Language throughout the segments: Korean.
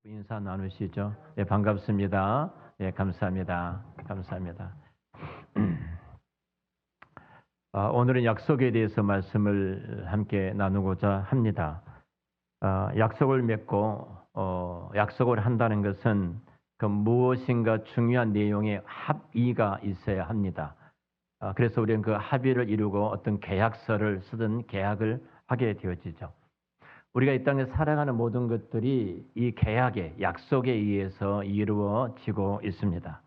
인사 나누시죠. 네, 반갑습니다. 네, 감사합니다. 감사합니다. 오늘은 약속에 대해서 말씀을 함께 나누고자 합니다. 약속을 맺고 약속을 한다는 것은 그 무엇인가 중요한 내용의 합의가 있어야 합니다. 그래서 우리는 그 합의를 이루고 어떤 계약서를 쓰든 계약을 하게 되어지죠. 우리가 이 땅에 살아가는 모든 것들이 이 계약의 약속에 의해서 이루어지고 있습니다.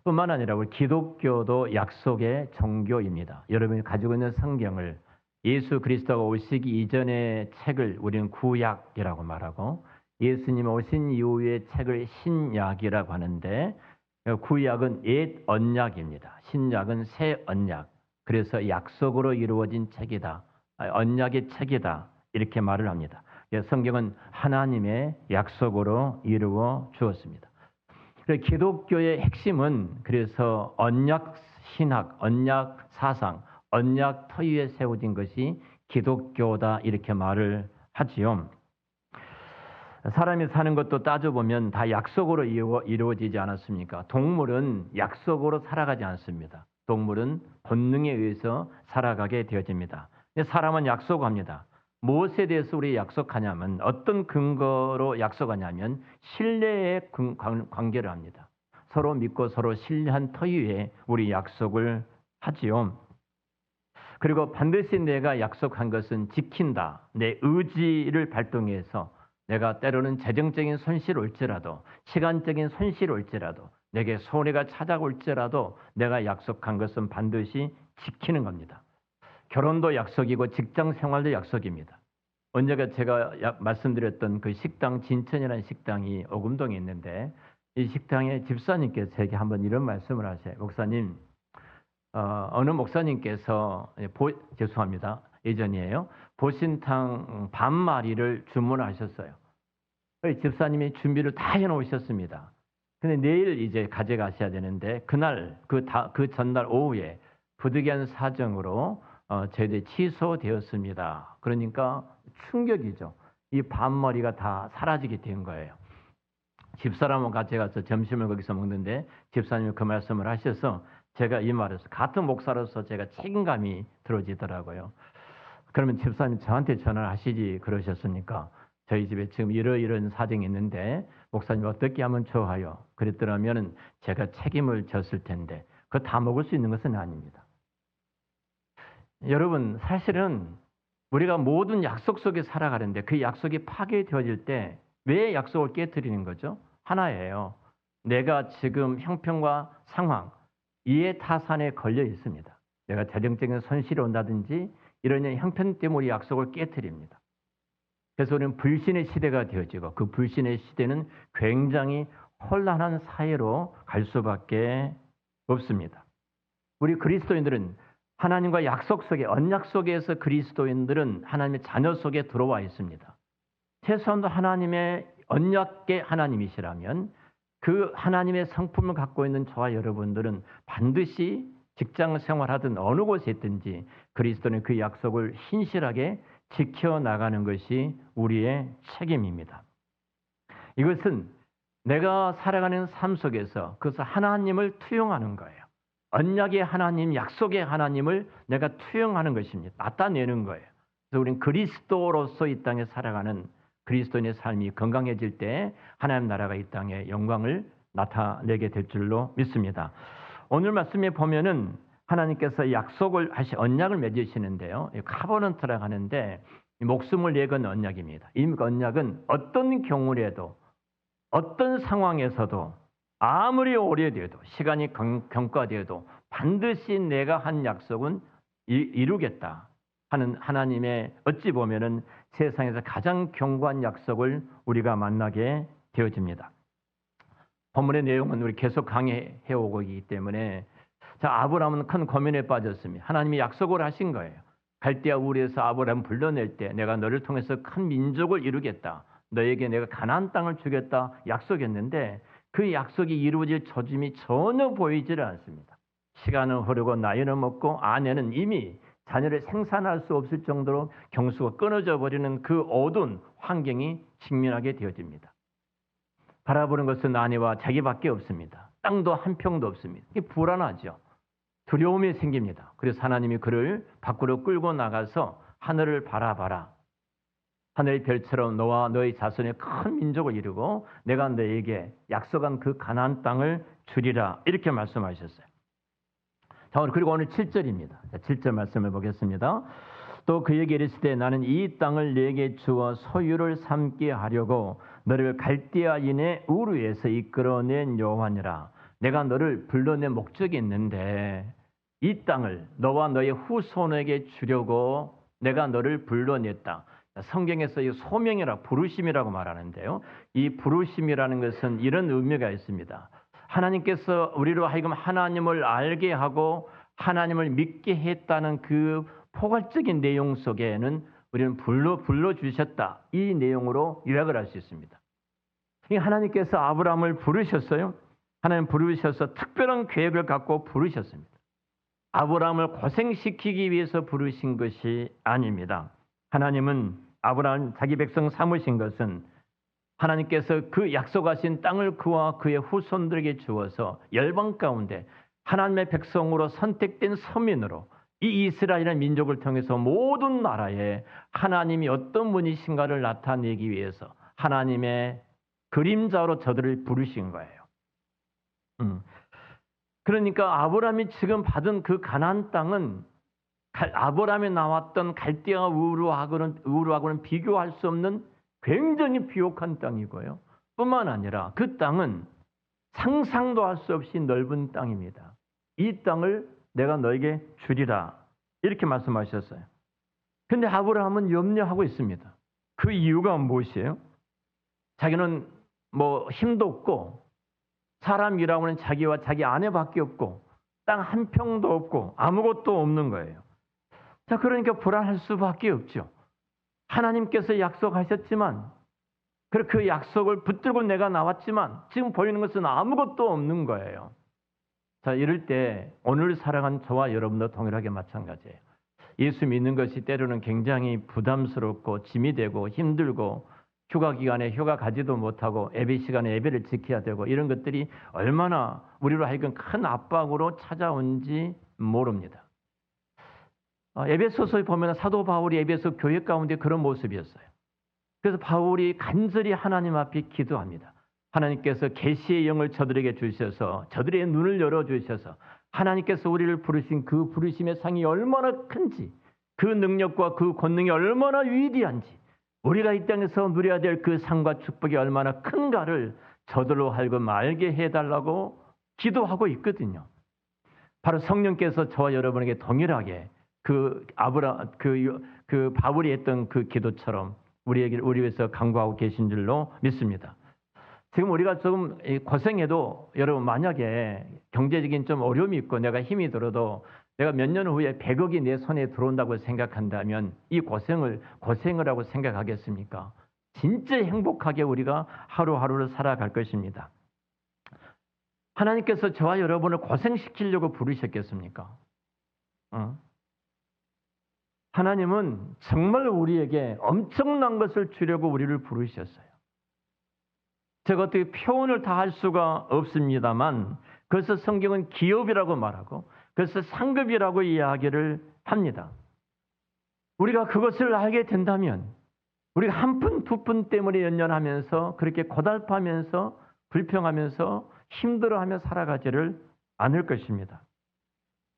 뿐만 아니라 우리 기독교도 약속의 종교입니다. 여러분이 가지고 있는 성경을 예수 그리스도가 오시기 이전의 책을 우리는 구약이라고 말하고 예수님 오신 이후의 책을 신약이라고 하는데 구약은 옛 언약입니다. 신약은 새 언약. 그래서 약속으로 이루어진 책이다. 언약의 책이다. 이렇게 말을 합니다. 성경은 하나님의 약속으로 이루어 주었습니다. 기독교의 핵심은 그래서 언약 신학, 언약 사상, 언약 터위에 세워진 것이 기독교다 이렇게 말을 하지요. 사람이 사는 것도 따져보면 다 약속으로 이루어지지 않았습니까? 동물은 약속으로 살아가지 않습니다. 동물은 본능에 의해서 살아가게 되어집니다. 사람은 약속합니다. 무엇에 대해서 우리 약속하냐면 어떤 근거로 약속하냐면 신뢰의 관계를 합니다. 서로 믿고 서로 신뢰한 터위에 우리 약속을 하지요. 그리고 반드시 내가 약속한 것은 지킨다. 내 의지를 발동해서 내가 때로는 재정적인 손실이 올지라도 시간적인 손실이 올지라도 내게 손해가 찾아올지라도 내가 약속한 것은 반드시 지키는 겁니다. 결혼도 약속이고 직장 생활도 약속입니다. 언제가 제가 말씀드렸던 그 식당 진천이라는 식당이 오금동에 있는데 이 식당의 집사님께서 제게 한번 이런 말씀을 하세요. 목사님, 어느 목사님께서 죄송합니다. 예전이에요. 보신탕 반마리를 주문하셨어요. 집사님이 준비를 다 해놓으셨습니다. 근데 내일 이제 가져가셔야 되는데 그날 그 전날 오후에 부득이한 사정으로 저희들이 취소되었습니다. 그러니까 충격이죠. 이 반머리가 다 사라지게 된 거예요. 집사람하고 같이 가서 점심을 거기서 먹는데 집사님이 그 말씀을 하셔서 제가 이 말에서 같은 목사로서 제가 책임감이 들어지더라고요. 그러면 집사님 저한테 전화를 하시지 그러셨으니까 저희 집에 지금 이런 사정이 있는데 목사님 어떻게 하면 좋아요? 그랬더라면 제가 책임을 졌을 텐데 그거 다 먹을 수 있는 것은 아닙니다. 여러분 사실은 우리가 모든 약속 속에 살아가는데 그 약속이 파괴되어질 때 왜 약속을 깨뜨리는 거죠? 하나예요. 내가 지금 형편과 상황, 이해타산에 걸려 있습니다. 내가 재정적인 손실이 온다든지 이런 형편 때문에 약속을 깨뜨립니다. 그래서 우리는 불신의 시대가 되어지고 그 불신의 시대는 굉장히 혼란한 사회로 갈 수밖에 없습니다. 우리 그리스도인들은 하나님과 약속 속에 언약 속에서 그리스도인들은 하나님의 자녀 속에 들어와 있습니다. 최소한도 하나님의 언약의 하나님이시라면 그 하나님의 성품을 갖고 있는 저와 여러분들은 반드시 직장 생활하든 어느 곳에 있든지 그리스도는 그 약속을 신실하게 지켜나가는 것이 우리의 책임입니다. 이것은 내가 살아가는 삶 속에서 그것을 하나님을 투영하는 거예요. 언약의 하나님, 약속의 하나님을 내가 투영하는 것입니다. 나타내는 거예요. 그래서 우리는 그리스도로서 이 땅에 살아가는 그리스도인의 삶이 건강해질 때 하나님 나라가 이 땅에 영광을 나타내게 될 줄로 믿습니다. 오늘 말씀에 보면은 하나님께서 약속을 언약을 맺으시는데요. 카버넌트라고 하는데 목숨을 내건 언약입니다. 이 언약은 어떤 경우라도 어떤 상황에서도 아무리 오래돼도 시간이 경과되어도 반드시 내가 한 약속은 이루겠다 하는 하나님의 어찌 보면은 세상에서 가장 견고한 약속을 우리가 만나게 되어집니다. 본문의 내용은 우리 계속 강의해 오고 있기 때문에 아브라함은 큰 고민에 빠졌습니다. 하나님이 약속을 하신 거예요. 갈대아 우르에서 아브라함 불러낼 때 내가 너를 통해서 큰 민족을 이루겠다. 너에게 내가 가나안 땅을 주겠다 약속했는데 그 약속이 이루어질 조짐이 전혀 보이질 않습니다. 시간은 흐르고 나이는 먹고 아내는 이미 자녀를 생산할 수 없을 정도로 경수가 끊어져 버리는 그 어두운 환경이 직면하게 되어집니다. 바라보는 것은 아내와 자기밖에 없습니다. 땅도 한 평도 없습니다. 이게 불안하죠. 두려움이 생깁니다. 그래서 하나님이 그를 밖으로 끌고 나가서 하늘을 바라봐라. 하늘의 별처럼 너와 너의 자손의 큰 민족을 이루고 내가 너에게 약속한 그 가나안 땅을 주리라. 이렇게 말씀하셨어요. 자, 그리고 오늘 7절입니다. 7절 말씀을 보겠습니다. 또 그에게 이르시되 나는 이 땅을 네게 주어 소유를 삼게 하려고 너를 갈대아인의 우르에서 이끌어낸 여호와니라. 내가 너를 불러낸 목적이 있는데 이 땅을 너와 너의 후손에게 주려고 내가 너를 불러냈다. 성경에서 이 소명이라 부르심이라고 말하는데요. 이 부르심이라는 것은 이런 의미가 있습니다. 하나님께서 우리로 하여금 하나님을 알게 하고 하나님을 믿게 했다는 그 포괄적인 내용 속에는 우리는 불러주셨다. 이 내용으로 요약을 할 수 있습니다. 하나님께서 아브라함을 부르셨어요. 하나님 부르셔서 특별한 계획을 갖고 부르셨습니다. 아브라함을 고생시키기 위해서 부르신 것이 아닙니다. 하나님은 아브라함 자기 백성 삼으신 것은 하나님께서 그 약속하신 땅을 그와 그의 후손들에게 주어서 열방 가운데 하나님의 백성으로 선택된 서민으로 이 이스라엘의 민족을 통해서 모든 나라에 하나님이 어떤 분이신가를 나타내기 위해서 하나님의 그림자로 저들을 부르신 거예요. 그러니까 아브라함이 지금 받은 그 가나안 땅은 아브라함에 나왔던 갈대아 우르하고는 비교할 수 없는 굉장히 비옥한 땅이고요. 뿐만 아니라 그 땅은 상상도 할 수 없이 넓은 땅입니다. 이 땅을 내가 너에게 주리라. 이렇게 말씀하셨어요. 근데 아브라함은 염려하고 있습니다. 그 이유가 무엇이에요? 자기는 뭐 힘도 없고 사람이라고 하는 자기와 자기 아내밖에 없고 땅 한 평도 없고 아무것도 없는 거예요. 자, 그러니까 불안할 수밖에 없죠. 하나님께서 약속하셨지만 그 약속을 붙들고 내가 나왔지만 지금 보이는 것은 아무것도 없는 거예요. 자, 이럴 때 오늘 살아간 저와 여러분도 동일하게 마찬가지예요. 예수 믿는 것이 때로는 굉장히 부담스럽고 짐이 되고 힘들고 휴가 기간에 휴가 가지도 못하고 예배 시간에 예배를 지켜야 되고 이런 것들이 얼마나 우리로 하여금 큰 압박으로 찾아온지 모릅니다. 에베소서에 보면 사도 바울이 에베소 교회 가운데 그런 모습이었어요. 그래서 바울이 간절히 하나님 앞에 기도합니다. 하나님께서 계시의 영을 저들에게 주셔서 저들의 눈을 열어주셔서 하나님께서 우리를 부르신 그 부르심의 상이 얼마나 큰지 그 능력과 그 권능이 얼마나 위대한지 우리가 이 땅에서 누려야 될 그 상과 축복이 얼마나 큰가를 저들로 하여금 알게 해달라고 기도하고 있거든요. 바로 성령께서 저와 여러분에게 동일하게 그 바울이 했던 그 기도처럼 우리 위해서 간구하고 계신 줄로 믿습니다. 지금 우리가 조금 고생해도 여러분 만약에 경제적인 좀 어려움이 있고 내가 힘이 들어도 내가 몇 년 후에 100억이 내 손에 들어온다고 생각한다면 이 고생을 하고 생각하겠습니까? 진짜 행복하게 우리가 하루하루를 살아갈 것입니다. 하나님께서 저와 여러분을 고생시키려고 부르셨겠습니까? 하나님은 정말 우리에게 엄청난 것을 주려고 우리를 부르셨어요. 제가 어떻게 표현을 다 할 수가 없습니다만 그래서 성경은 기업이라고 말하고 그래서 상급이라고 이야기를 합니다. 우리가 그것을 알게 된다면 우리가 한 푼, 두 푼 때문에 연연하면서 그렇게 고달파하면서 불평하면서 힘들어하며 살아가지를 않을 것입니다.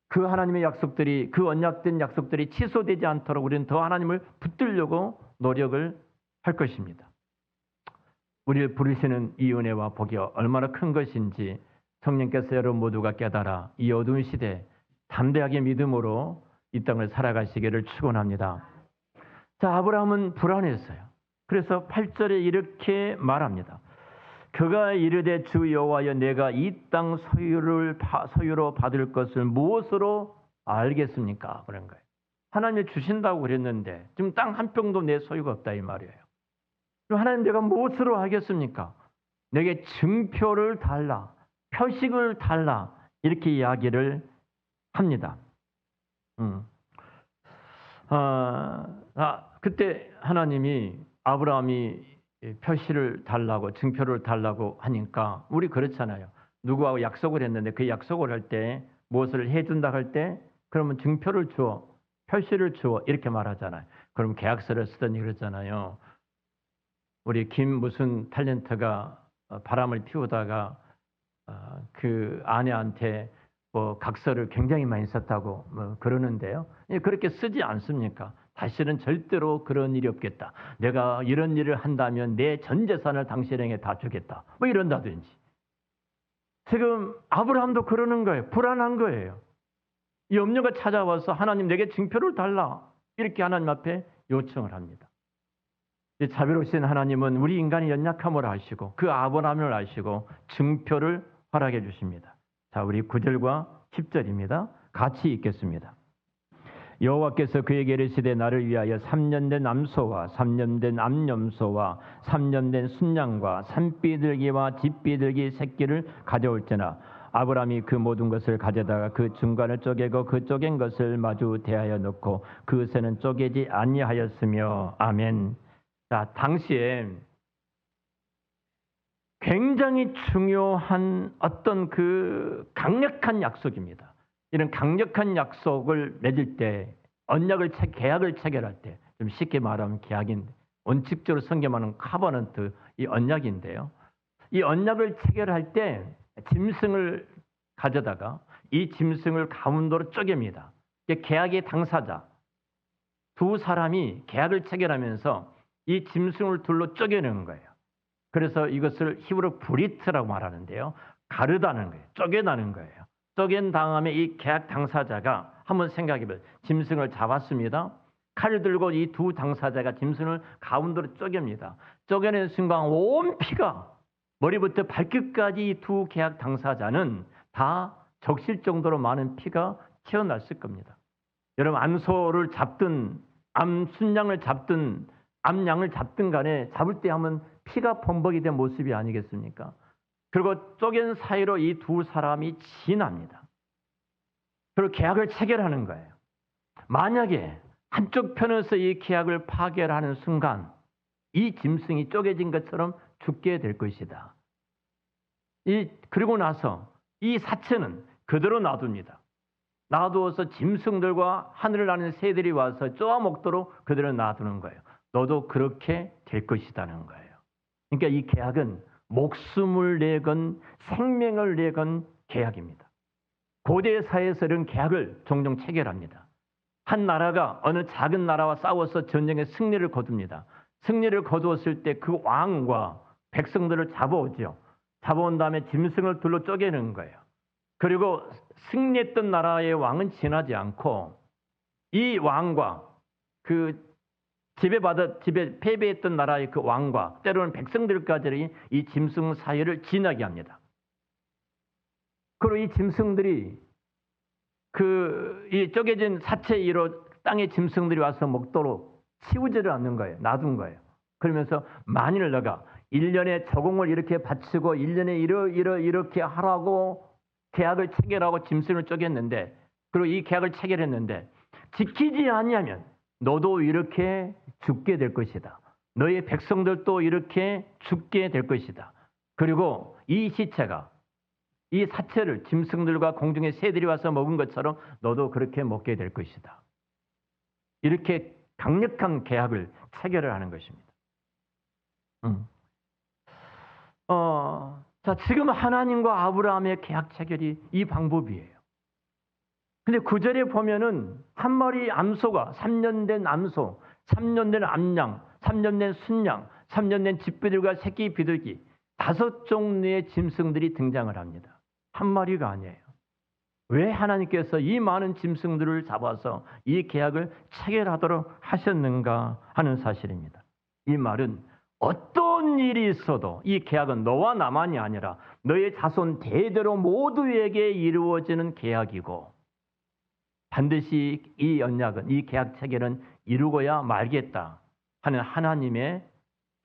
그 하나님의 약속들이 그 언약된 약속들이 취소되지 않도록 우리는 더 하나님을 붙들려고 노력을 할 것입니다. 우리를 부르시는 이 은혜와 복이 얼마나 큰 것인지 성령께서 여러분 모두가 깨달아 이 어두운 시대 담대하게 믿음으로 이 땅을 살아가시기를 축원합니다. 자, 아브라함은 불안했어요. 그래서 8절에 이렇게 말합니다. 그가 이르되 주 여호와여 내가 이 땅 소유로 받을 것을 무엇으로 알겠습니까? 그런 거예요. 하나님이 주신다고 그랬는데 지금 땅 한 평도 내 소유가 없다 이 말이에요. 그럼 하나님 내가 무엇으로 알겠습니까? 내게 증표를 달라, 표식을 달라 이렇게 이야기를 합니다. 그때 하나님이 아브라함이 표시를 달라고, 증표를 달라고 하니까 우리 그렇잖아요. 누구하고 약속을 했는데 그 약속을 할 때 무엇을 해준다 할 때 그러면 증표를 주어, 표시를 주어 이렇게 말하잖아요. 그럼 계약서를 쓰더니 그러잖아요. 우리 김 무슨 탤런트가 바람을 피우다가 그 아내한테 뭐 각서를 굉장히 많이 썼다고 뭐 그러는데요. 그렇게 쓰지 않습니까? 다시는 절대로 그런 일이 없겠다. 내가 이런 일을 한다면 내 전 재산을 당신에게 다 주겠다. 뭐 이런다든지. 지금 아브라함도 그러는 거예요. 불안한 거예요. 이 염려가 찾아와서 하나님 내게 증표를 달라. 이렇게 하나님 앞에 요청을 합니다. 자비로우신 하나님은 우리 인간의 연약함을 아시고 그 아브라함을 아시고 증표를 허락해 주십니다. 자, 우리 9절과 10절입니다. 같이 읽겠습니다. 여호와께서 그에게 이르시되 나를 위하여 3년 된 암소와 3년 된 암염소와 3년 된 순양과 산비둘기와 집비둘기 새끼를 가져올지나 아브라함이 그 모든 것을 가져다가 그 중간을 쪼개고 그 쪼갠 것을 마주 대하여 놓고 그 새는 쪼개지 아니하였으며. 아멘. 자, 당시에 굉장히 중요한 어떤 그 강력한 약속입니다. 이런 강력한 약속을 맺을 때, 계약을 체결할 때, 좀 쉽게 말하면 계약인데, 원칙적으로 성경하는 카버넌트, 이 언약인데요. 이 언약을 체결할 때 짐승을 가져다가 이 짐승을 가운데로 쪼갭니다. 계약의 당사자, 두 사람이 계약을 체결하면서 이 짐승을 둘로 쪼개는 거예요. 그래서 이것을 히브리어 브리트라고 말하는데요. 가르다는 거예요. 쪼개다는 거예요. 쪼갠 다음에 이 계약 당사자가 한번 생각해보세요. 짐승을 잡았습니다. 칼을 들고 이 두 당사자가 짐승을 가운데로 쪼갭니다. 쪼개는 순간 온 피가 머리부터 발끝까지 이 두 계약 당사자는 다 적실 정도로 많은 피가 튀어났을 겁니다. 여러분 암소를 잡든 암순양을 잡든 암양을 잡든 간에 잡을 때 하면 피가 범벅이 된 모습이 아니겠습니까? 그리고 쪼갠 사이로 이 두 사람이 지납니다. 그리고 계약을 체결하는 거예요. 만약에 한쪽 편에서 이 계약을 파괴하는 순간 이 짐승이 쪼개진 것처럼 죽게 될 것이다. 그리고 나서 이 사체는 그대로 놔둡니다. 놔두어서 짐승들과 하늘을 나는 새들이 와서 쪼아먹도록 그대로 놔두는 거예요. 너도 그렇게 될 것이라는 거예요. 그러니까 이 계약은 목숨을 내건 생명을 내건 계약입니다. 고대 사회에서 이런 계약을 종종 체결합니다. 한 나라가 어느 작은 나라와 싸워서 전쟁에 승리를 거둡니다. 승리를 거두었을 때 그 왕과 백성들을 잡아오죠. 잡아온 다음에 짐승을 둘로 쪼개는 거예요. 그리고 승리했던 나라의 왕은 지나지 않고 이 왕과 그 집에 패배했던 나라의 그 왕과 때로는 백성들까지 이 짐승 사이를 지나게 합니다. 그리고 이 짐승들이 이 쪼개진 사체 위로 땅의 짐승들이 와서 먹도록 치우지를 않는 거예요. 놔둔 거예요. 그러면서 만일 너가 1년에 저공을 이렇게 바치고 1년에 이렇게 하라고 계약을 체결하고 짐승을 쪼갰는데, 그리고 이 계약을 체결했는데 지키지 아니하면 너도 이렇게 죽게 될 것이다. 너의 백성들도 이렇게 죽게 될 것이다. 그리고 이 시체가 이 사체를 짐승들과 공중의 새들이 와서 먹은 것처럼 너도 그렇게 먹게 될 것이다. 이렇게 강력한 계약을 체결을 하는 것입니다. 자, 지금 하나님과 아브라함의 계약 체결이 이 방법이에요. 근데 9절에 보면은 한 마리 암소가 3년 된 암소, 3년 된 암양, 3년 된 순양, 3년 된 집비둘기와 새끼 비둘기 5종류의 짐승들이 등장을 합니다. 한 마리가 아니에요. 왜 하나님께서 이 많은 짐승들을 잡아서 이 계약을 체결하도록 하셨는가 하는 사실입니다. 이 말은 어떤 일이 있어도 이 계약은 너와 나만이 아니라 너의 자손 대대로 모두에게 이루어지는 계약이고, 반드시 이 언약은, 이 계약 체결은 이루고야 말겠다 하는 하나님의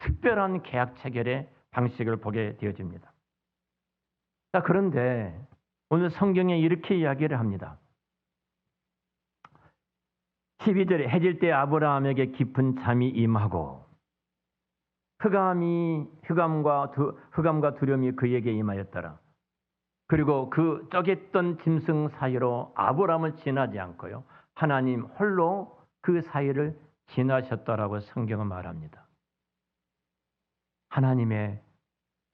특별한 계약 체결의 방식을 보게 되어집니다. 자, 그런데 오늘 성경에 이렇게 이야기를 합니다. 12절에 해질 때 아브라함에게 깊은 잠이 임하고 흑암과 두려움이 그에게 임하였더라. 그리고 그 쪼갰던 짐승 사이로 아브라함을 지나지 않고요, 하나님 홀로 그 사이를 지나셨다라고 성경은 말합니다. 하나님의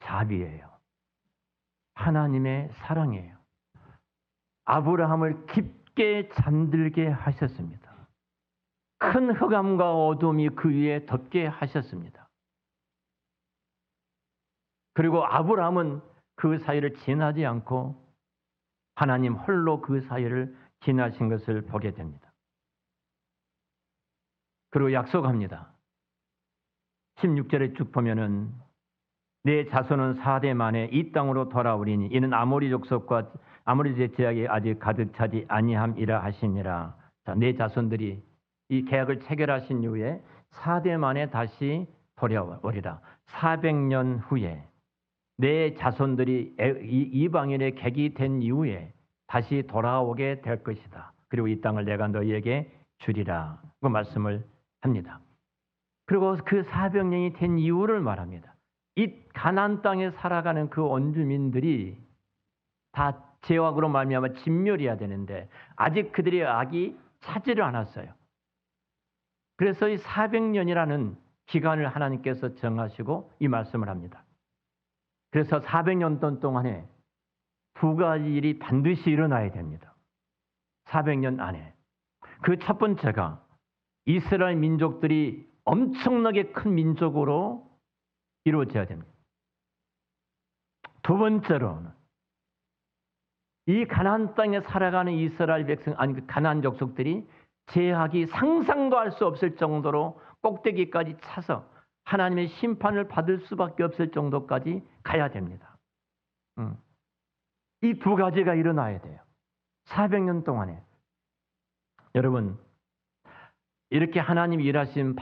자비예요. 하나님의 사랑이에요. 아브라함을 깊게 잠들게 하셨습니다. 큰 흑암과 어둠이 그 위에 덮게 하셨습니다. 그리고 아브라함은 그 사이를 지나지 않고 하나님 홀로 그 사이를 지나신 것을 보게 됩니다. 그리고 약속합니다. 16절에 쭉 보면은 내 자손은 4대 만에 이 땅으로 돌아오리니 이는 아모리 족속과 아모리의 제약이 아직 가득 차지 아니함이라 하시니라. 자, 내 자손들이 이 계약을 체결하신 이후에 4대 만에 다시 돌아오리라. 400년 후에 내 자손들이 이방인의 객이 된 이후에 다시 돌아오게 될 것이다. 그리고 이 땅을 내가 너희에게 주리라. 그 말씀을 합니다. 그리고 그 400년이 된 이유를 말합니다. 이 가나안 땅에 살아가는 그 원주민들이 다 죄악으로 말미암아 진멸해야 되는데 아직 그들의 악이 차지를 않았어요. 그래서 이 400년이라는 기간을 하나님께서 정하시고 이 말씀을 합니다. 그래서 400년 동안에 두 가지 일이 반드시 일어나야 됩니다. 400년 안에. 그 첫 번째가 이스라엘 민족들이 엄청나게 큰 민족으로 이루어져야 됩니다. 두 번째로는 이 가나안 땅에 살아가는 이스라엘 백성, 아니 가나안 족속들이 죄악이 상상도 할 수 없을 정도로 꼭대기까지 차서 하나님의 심판을 받을 수밖에 없을 정도까지 가야 됩니다. 이 두 가지가 일어나야 돼요. 400년 동안에. 여러분, 이렇게 하나님이 일하신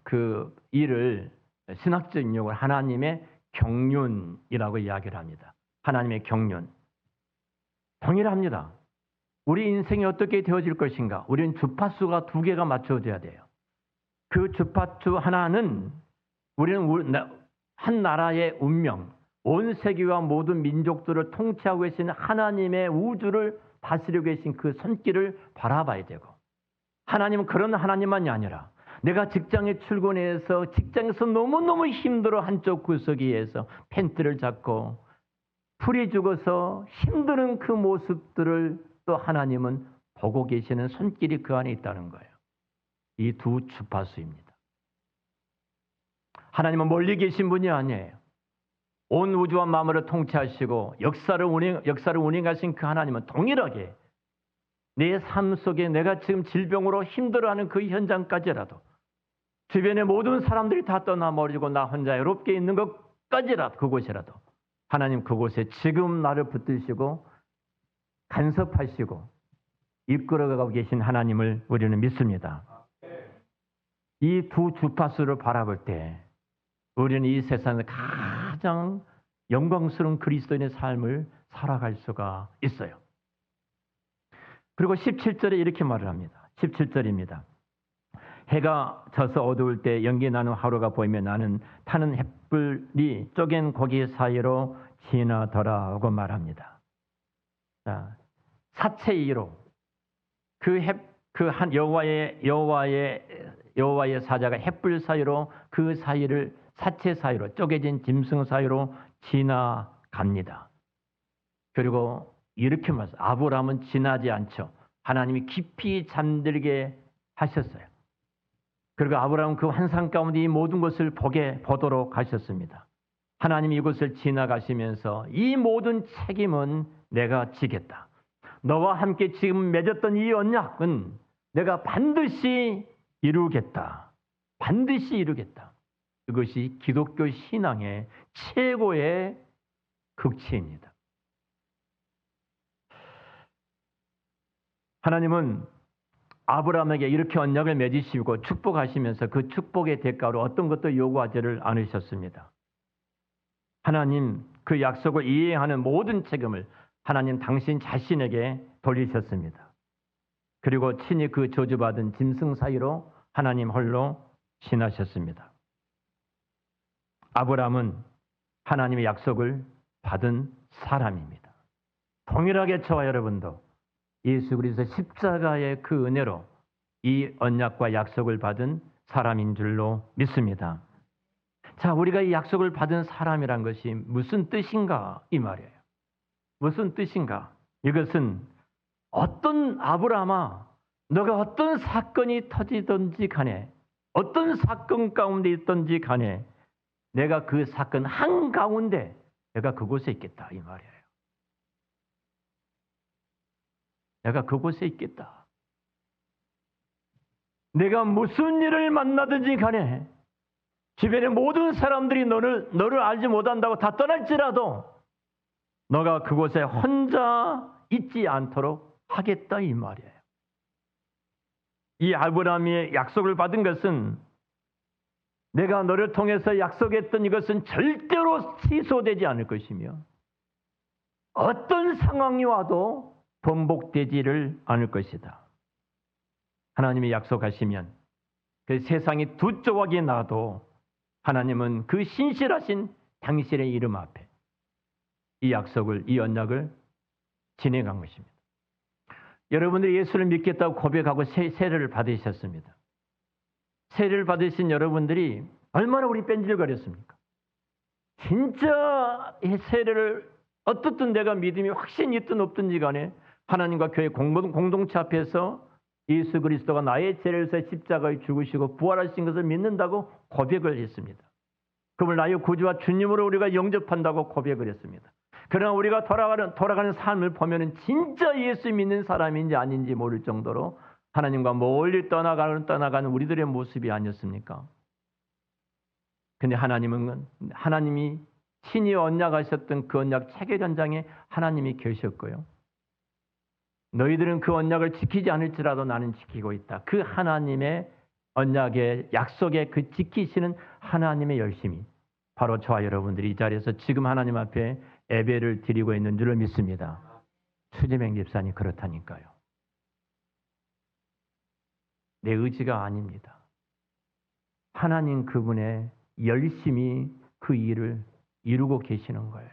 그 일을 신학적인 용어로 하나님의 경륜이라고 이야기를 합니다. 하나님의 경륜. 동일합니다. 우리 인생이 어떻게 되어질 것인가? 우리는 주파수가 두 개가 맞춰져야 돼요. 그 주파수 하나는 우리는 한 나라의 운명, 온 세계와 모든 민족들을 통치하고 계신 하나님의 우주를 다스리고 계신 그 손길을 바라봐야 되고, 하나님은 그런 하나님만이 아니라 내가 직장에 출근해서 직장에서 너무너무 힘들어 한쪽 구석에서 팬티를 잡고 풀이 죽어서 힘드는 그 모습들을 또 하나님은 보고 계시는 손길이 그 안에 있다는 거예요. 이 두 주파수입니다. 하나님은 멀리 계신 분이 아니에요. 온 우주와 만물을 통치하시고 역사를 운행하신 그 하나님은 동일하게 내 삶 속에 내가 지금 질병으로 힘들어하는 그 현장까지라도, 주변의 모든 사람들이 다 떠나버리고 나 혼자 외롭게 있는 것까지라도, 그곳이라도 하나님 그곳에 지금 나를 붙드시고 간섭하시고 이끌어가고 계신 하나님을 우리는 믿습니다. 이 두 주파수를 바라볼 때 우리는 이 세상에서 가장 영광스러운 그리스도인의 삶을 살아갈 수가 있어요. 그리고 17절에 이렇게 말을 합니다. 17절입니다. 해가 져서 어두울 때 연기 나는 하루가 보이면 나는 타는 햇불이 쪼갠 고기 사이로 지나더라고 말합니다. 자, 사체이로 여호와의 사자가 햇불 사이로 그 사이를 사체 사이로 쪼개진 짐승 사이로 지나갑니다. 그리고 이렇게 말씀, 아브라함은 지나지 않죠. 하나님이 깊이 잠들게 하셨어요. 그리고 아브라함은 그 환상 가운데 이 모든 것을 보도록 하셨습니다. 하나님이 이곳을 지나가시면서 이 모든 책임은 내가 지겠다. 너와 함께 지금 맺었던 이 언약은 내가 반드시 이루겠다. 반드시 이루겠다. 이것이 기독교 신앙의 최고의 극치입니다. 하나님은 아브라함에게 이렇게 언약을 맺으시고 축복하시면서 그 축복의 대가로 어떤 것도 요구하지를 않으셨습니다. 하나님 그 약속을 이행하는 모든 책임을 하나님 당신 자신에게 돌리셨습니다. 그리고 친히 그 저주받은 짐승 사이로 하나님 홀로 지나셨습니다. 아브라함은 하나님의 약속을 받은 사람입니다. 동일하게 저와 여러분도 예수 그리스도 십자가의 그 은혜로 이 언약과 약속을 받은 사람인 줄로 믿습니다. 자, 우리가 이 약속을 받은 사람이란 것이 무슨 뜻인가 이 말이에요. 무슨 뜻인가? 이것은 어떤 아브라함아, 너가 어떤 사건이 터지든지 간에, 어떤 사건 가운데 있든지 간에 내가 그 사건 한가운데 내가 그곳에 있겠다 이 말이에요. 내가 그곳에 있겠다. 내가 무슨 일을 만나든지 간에 주변의 모든 사람들이 너를 알지 못한다고 다 떠날지라도 너가 그곳에 혼자 있지 않도록 하겠다 이 말이에요. 이 아브라함의 약속을 받은 것은 내가 너를 통해서 약속했던 이것은 절대로 취소되지 않을 것이며 어떤 상황이 와도 번복되지를 않을 것이다. 하나님이 약속하시면 그 세상이 두 조각이 나도 하나님은 그 신실하신 당신의 이름 앞에 이 약속을, 이 언약을 진행한 것입니다. 여러분들이 예수를 믿겠다고 고백하고 세례를 받으셨습니다. 세례를 받으신 여러분들이 얼마나 우리 뺀질거렸습니까? 진짜 세례를 어떻든 내가 믿음이 확신이 있든 없든지 간에 하나님과 교회 공동체 앞에서 예수 그리스도가 나의 죄를 위해서 십자가에 죽으시고 부활하신 것을 믿는다고 고백을 했습니다. 그분을 나의 구주와 주님으로 우리가 영접한다고 고백을 했습니다. 그러나 우리가 돌아가는 삶을 보면은 진짜 예수 믿는 사람인지 아닌지 모를 정도로 하나님과 멀리 떠나가는 우리들의 모습이 아니었습니까? 근데 하나님이 친히 언약하셨던 그 언약 체결 현장에 하나님이 계셨고요. 너희들은 그 언약을 지키지 않을지라도 나는 지키고 있다. 그 하나님의 언약의 약속의 그 지키시는 하나님의 열심이 바로 저와 여러분들이 이 자리에서 지금 하나님 앞에 예배를 드리고 있는 줄을 믿습니다. 추재명 집사님 그렇다니까요. 내 의지가 아닙니다. 하나님 그분의 열심히 그 일을 이루고 계시는 거예요.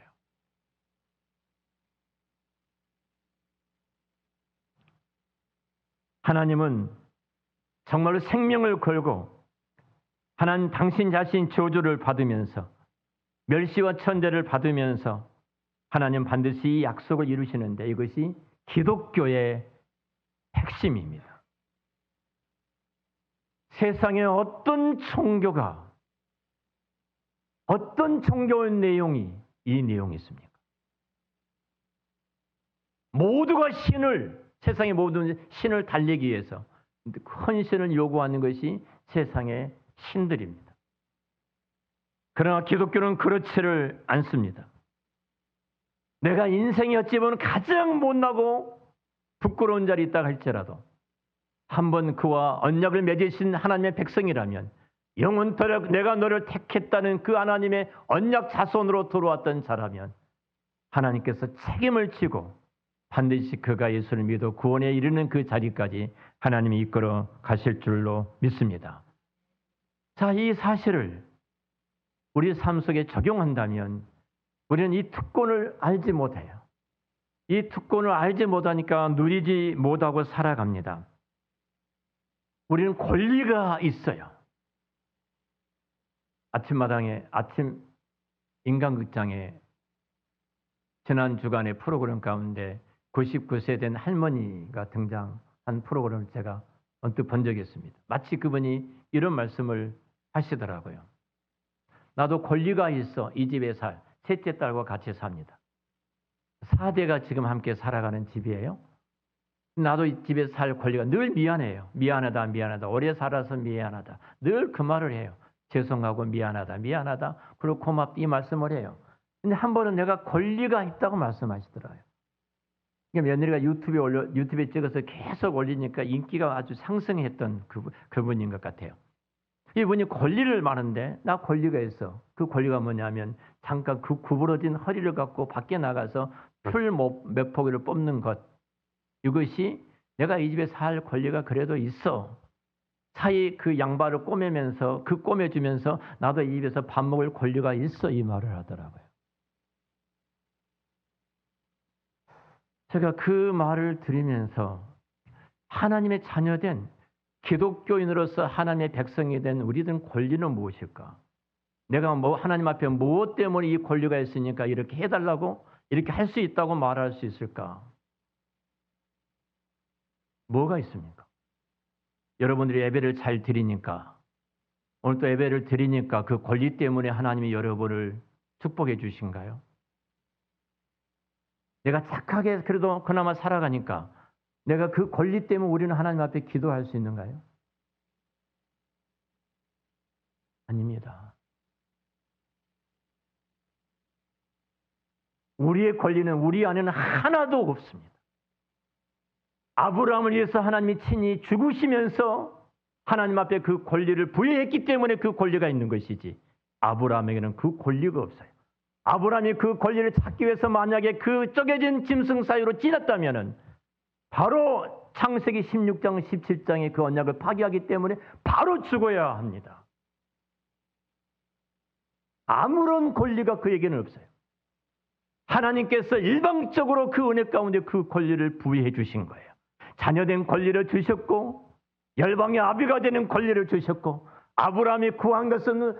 하나님은 정말로 생명을 걸고 하나님 당신 자신 저주를 받으면서 멸시와 천대를 받으면서 하나님 반드시 이 약속을 이루시는데 이것이 기독교의 핵심입니다. 세상의 어떤 종교의 내용이 이 내용이 있습니까? 모두가 세상의 모든 신을 달리기 위해서 헌신을 요구하는 것이 세상의 신들입니다. 그러나 기독교는 그렇지를 않습니다. 내가 인생이 어찌 보면 가장 못나고 부끄러운 자리에 있다 할지라도 한번 그와 언약을 맺으신 하나님의 백성이라면 영원토록 내가 너를 택했다는 그 하나님의 언약 자손으로 들어왔던 자라면 하나님께서 책임을 지고 반드시 그가 예수를 믿어 구원에 이르는 그 자리까지 하나님이 이끌어 가실 줄로 믿습니다. 자, 이 사실을 우리 삶 속에 적용한다면 우리는 이 특권을 알지 못해요. 이 특권을 알지 못하니까 누리지 못하고 살아갑니다. 우리는 권리가 있어요. 아침 인간극장에 지난 주간의 프로그램 가운데 99세 된 할머니가 등장한 프로그램을 제가 언뜻 본 적이 있습니다. 마치 그분이 이런 말씀을 하시더라고요. 나도 권리가 있어 이 집에 셋째 딸과 같이 삽니다. 4대가 지금 함께 살아가는 집이에요. 나도 이 집에 살 권리가 늘 미안해요. 미안하다. 오래 살아서 미안하다. 늘 그 말을 해요. 죄송하고 미안하다. 그리고 고맙다 이 말씀을 해요. 근데 한 번은 내가 권리가 있다고 말씀하시더라고요. 며느리가 유튜브에 찍어서 계속 올리니까 인기가 아주 상승했던 그분인 것 같아요. 이분이 권리를 말하는데 나 권리가 있어. 그 권리가 뭐냐면 잠깐 그 구부러진 허리를 갖고 밖에 나가서 풀 몇 포기를 뽑는 것. 이것이 내가 이 집에 살 권리가 그래도 있어. 사이 그 양발을 꼬매면서 꼬매주면서 나도 이 입에서 밥 먹을 권리가 있어 이 말을 하더라고요. 제가 그 말을 들으면서 하나님의 자녀된 기독교인으로서 하나님의 백성이 된 우리들은 권리는 무엇일까? 내가 하나님 앞에 무엇 때문에 이 권리가 있으니까 이렇게 해달라고 이렇게 할 수 있다고 말할 수 있을까? 뭐가 있습니까? 여러분들이 예배를 잘 드리니까 오늘 또 예배를 드리니까 그 권리 때문에 하나님이 여러분을 축복해 주신가요? 내가 착하게 그래도 그나마 살아가니까 내가 그 권리 때문에 우리는 하나님 앞에 기도할 수 있는가요? 아닙니다. 우리의 권리는 우리 안에는 하나도 없습니다. 아브라함을 위해서 하나님이 친히 죽으시면서 하나님 앞에 그 권리를 부여했기 때문에 그 권리가 있는 것이지 아브라함에게는 그 권리가 없어요. 아브라함이 그 권리를 찾기 위해서 만약에 그 쪼개진 짐승 사이로 지났다면 바로 창세기 16장 17장의 그 언약을 파기하기 때문에 바로 죽어야 합니다. 아무런 권리가 그에게는 없어요. 하나님께서 일방적으로 그 은혜 가운데 그 권리를 부여해 주신 거예요. 자녀된 권리를 주셨고 열방의 아비가 되는 권리를 주셨고 아브라함이 구한 것은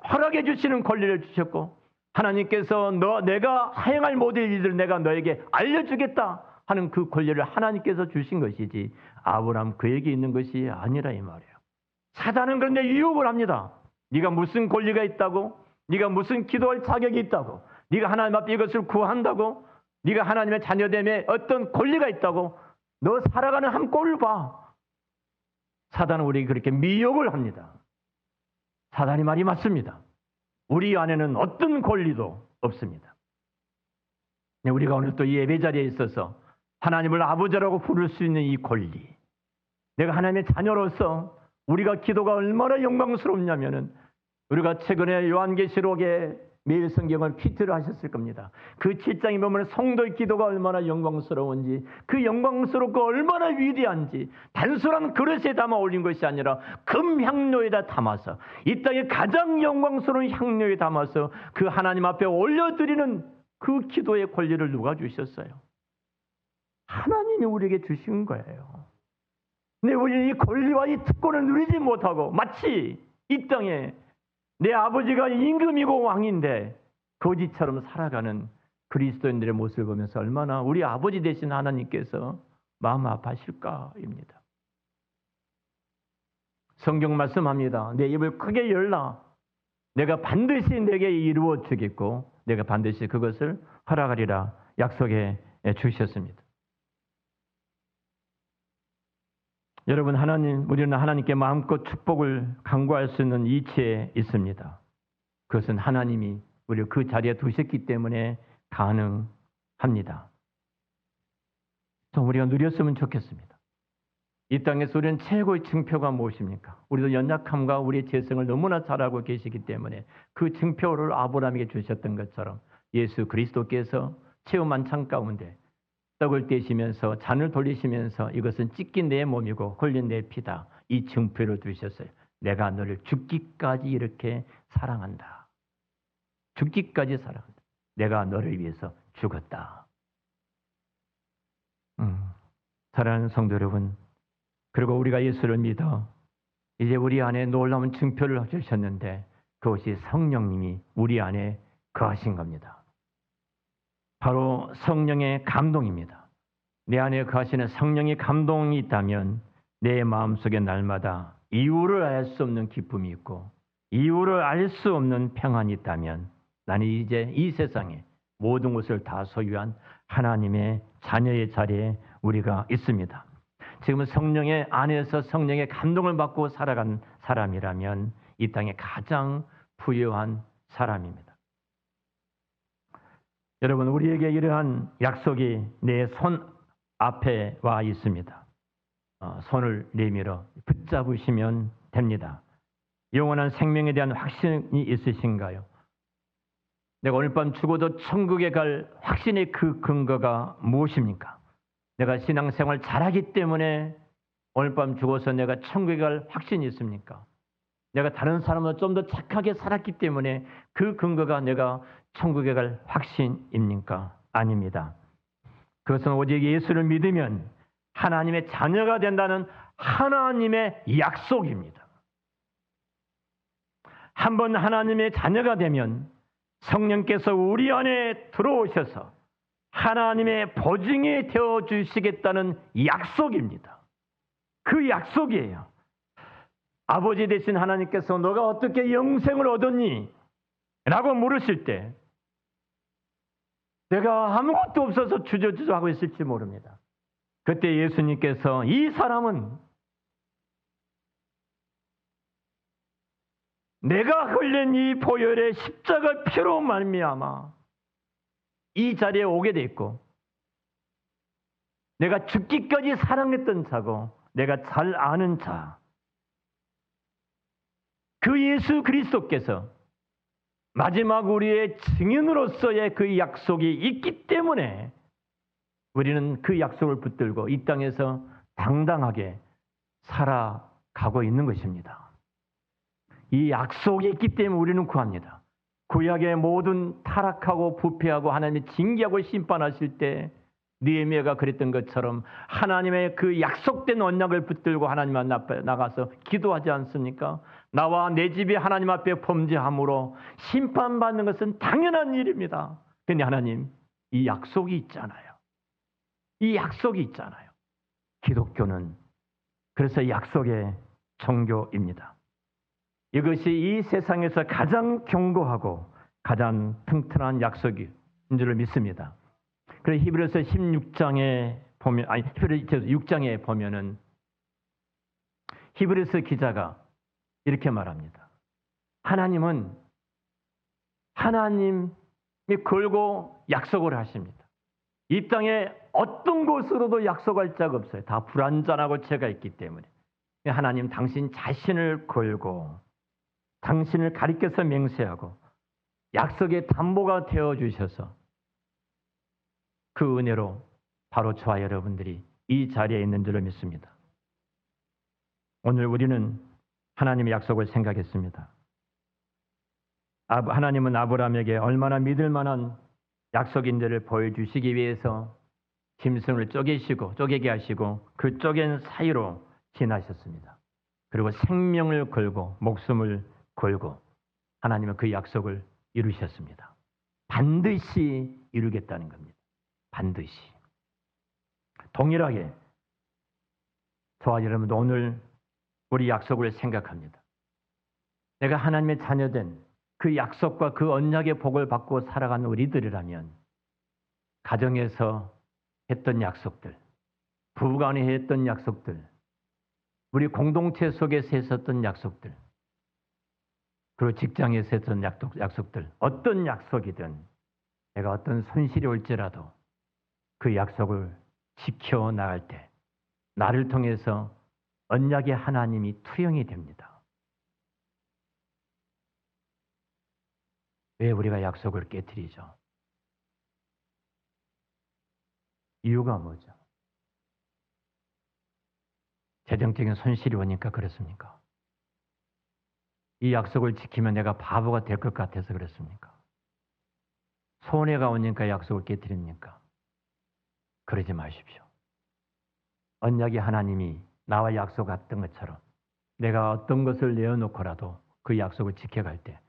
허락해 주시는 권리를 주셨고 하나님께서 내가 행할 모든 일들을 내가 너에게 알려주겠다 하는 그 권리를 하나님께서 주신 것이지 아브라함 그에게 있는 것이 아니라 이 말이에요. 사단은 그런데 유혹을 합니다. 네가 무슨 권리가 있다고? 네가 무슨 기도할 자격이 있다고? 네가 하나님 앞에 이것을 구한다고? 네가 하나님의 자녀됨에 어떤 권리가 있다고? 너 살아가는 한 꼴을 봐. 사단은 우리에게 그렇게 미혹을 합니다. 사단이 말이 맞습니다. 우리 안에는 어떤 권리도 없습니다. 우리가 오늘 또 이 예배 자리에 있어서 하나님을 아버지라고 부를 수 있는 이 권리, 내가 하나님의 자녀로서 우리가 기도가 얼마나 영광스럽냐면은 우리가 최근에 요한계시록에 매일 성경을 퀴트를 하셨을 겁니다. 그 7장에 보면 성도의 기도가 얼마나 영광스러운지 그 영광스럽고 얼마나 위대한지 단순한 그릇에 담아 올린 것이 아니라 금향료에다 담아서 이 땅에 가장 영광스러운 향료에 담아서 그 하나님 앞에 올려드리는 그 기도의 권리를 누가 주셨어요? 하나님이 우리에게 주신 거예요. 근데 우리는 이 권리와 이 특권을 누리지 못하고 마치 이 땅에 내 아버지가 임금이고 왕인데 거지처럼 살아가는 그리스도인들의 모습을 보면서 얼마나 우리 아버지 되신 하나님께서 마음 아파하실까입니다. 성경 말씀합니다. 내 입을 크게 열라. 내가 반드시 내게 이루어 주겠고 내가 반드시 그것을 허락하리라 약속해 주셨습니다. 여러분, 우리는 하나님께 마음껏 축복을 간구할 수 있는 이치에 있습니다. 그것은 하나님이 우리를 그 자리에 두셨기 때문에 가능합니다. 좀 우리가 누렸으면 좋겠습니다. 이 땅에서 우리는 최고의 증표가 무엇입니까? 우리도 연약함과 우리의 죄성을 너무나 잘 알고 계시기 때문에 그 증표를 아브라함에게 주셨던 것처럼 예수 그리스도께서 최후 만찬 가운데 떡을 떼시면서 잔을 돌리시면서 이것은 찢긴 내 몸이고 흘린 내 피다. 이 증표를 두셨어요. 내가 너를 죽기까지 이렇게 사랑한다. 죽기까지 사랑한다. 내가 너를 위해서 죽었다. 사랑하는 성도 여러분, 그리고 우리가 예수를 믿어 이제 우리 안에 놀라운 증표를 주셨는데 그것이 성령님이 우리 안에 거하신 겁니다. 바로 성령의 감동입니다. 내 안에 거하시는 성령의 감동이 있다면 내 마음속에 날마다 이유를 알 수 없는 기쁨이 있고 이유를 알 수 없는 평안이 있다면 나는 이제 이 세상에 모든 것을 다 소유한 하나님의 자녀의 자리에 우리가 있습니다. 지금 성령의 안에서 성령의 감동을 받고 살아간 사람이라면 이 땅에 가장 부유한 사람입니다. 여러분, 우리에게 이러한 약속이 내 손 앞에 와 있습니다. 손을 내밀어 붙잡으시면 됩니다. 영원한 생명에 대한 확신이 있으신가요? 내가 오늘 밤 죽어도 천국에 갈 확신의 그 근거가 무엇입니까? 내가 신앙생활 잘하기 때문에 오늘 밤 죽어서 내가 천국에 갈 확신이 있습니까? 내가 다른 사람보다 좀 더 착하게 살았기 때문에 그 근거가 내가 천국에 갈 확신입니까? 아닙니다. 그것은 오직 예수를 믿으면 하나님의 자녀가 된다는 하나님의 약속입니다. 한번 하나님의 자녀가 되면 성령께서 우리 안에 들어오셔서 하나님의 보증이 되어 주시겠다는 약속입니다. 그 약속이에요. 아버지 되신 하나님께서 너가 어떻게 영생을 얻었니? 라고 물으실 때 내가 아무것도 없어서 주저주저하고 있을지 모릅니다. 그때 예수님께서 이 사람은 내가 흘린 이 보혈의 십자가 피로 말미암아 이 자리에 오게 돼 있고 내가 죽기까지 사랑했던 자고 내가 잘 아는 자, 그 예수 그리스도께서 마지막 우리의 증인으로서의 그 약속이 있기 때문에 우리는 그 약속을 붙들고 이 땅에서 당당하게 살아가고 있는 것입니다. 이 약속이 있기 때문에 우리는 구합니다. 구약의 모든 타락하고 부패하고 하나님이 징계하고 심판하실 때 느헤미야가 그랬던 것처럼 하나님의 그 약속된 언약을 붙들고 하나님 앞에 나가서 기도하지 않습니까? 나와 내 집이 하나님 앞에 범죄함으로 심판받는 것은 당연한 일입니다. 그런데 하나님, 이 약속이 있잖아요. 이 약속이 있잖아요. 기독교는 그래서 약속의 종교입니다. 이것이 이 세상에서 가장 견고하고 가장 튼튼한 약속인 줄을 믿습니다. 그래서 히브리서 16장에 보면, 히브리서 6장에 보면은 히브리서 기자가 이렇게 말합니다. 하나님은 하나님이 걸고 약속을 하십니다. 이 땅에 어떤 곳으로도 약속할 자가 없어요. 다 불완전하고 죄가 있기 때문에. 하나님 당신 자신을 걸고 당신을 가리켜서 맹세하고 약속의 담보가 되어 주셔서 그 은혜로 바로 저와 여러분들이 이 자리에 있는 줄을 믿습니다. 오늘 우리는 하나님의 약속을 생각했습니다. 하나님은 아브라함에게 얼마나 믿을 만한 약속인지를 보여주시기 위해서 짐승을 쪼개게 하시고 그 쪼갠 사이로 지나셨습니다. 그리고 생명을 걸고 목숨을 걸고 하나님은 그 약속을 이루셨습니다. 반드시 이루겠다는 겁니다. 반드시. 동일하게 저와 여러분도 오늘 우리 약속을 생각합니다. 내가 하나님의 자녀된 그 약속과 그 언약의 복을 받고 살아가는 우리들이라면 가정에서 했던 약속들, 부부간에 했던 약속들, 우리 공동체 속에서 했었던 약속들, 그리고 직장에서 했던 약속들, 어떤 약속이든 내가 어떤 손실이 올지라도 그 약속을 지켜나갈 때 나를 통해서 언약의 하나님이 투영이 됩니다. 왜 우리가 약속을 깨트리죠? 이유가 뭐죠? 재정적인 손실이 오니까 그렇습니까? 이 약속을 지키면 내가 바보가 될 것 같아서 그렇습니까? 손해가 오니까 약속을 깨트립니까? 그러지 마십시오. 언약의 하나님이 나와 약속했던 것처럼 내가 어떤 것을 내어놓고라도 그 약속을 지켜갈 때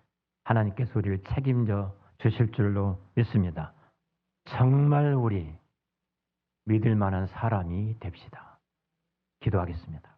하나님께서 우리를 책임져 주실 줄로 믿습니다. 정말 우리 믿을 만한 사람이 됩시다. 기도하겠습니다.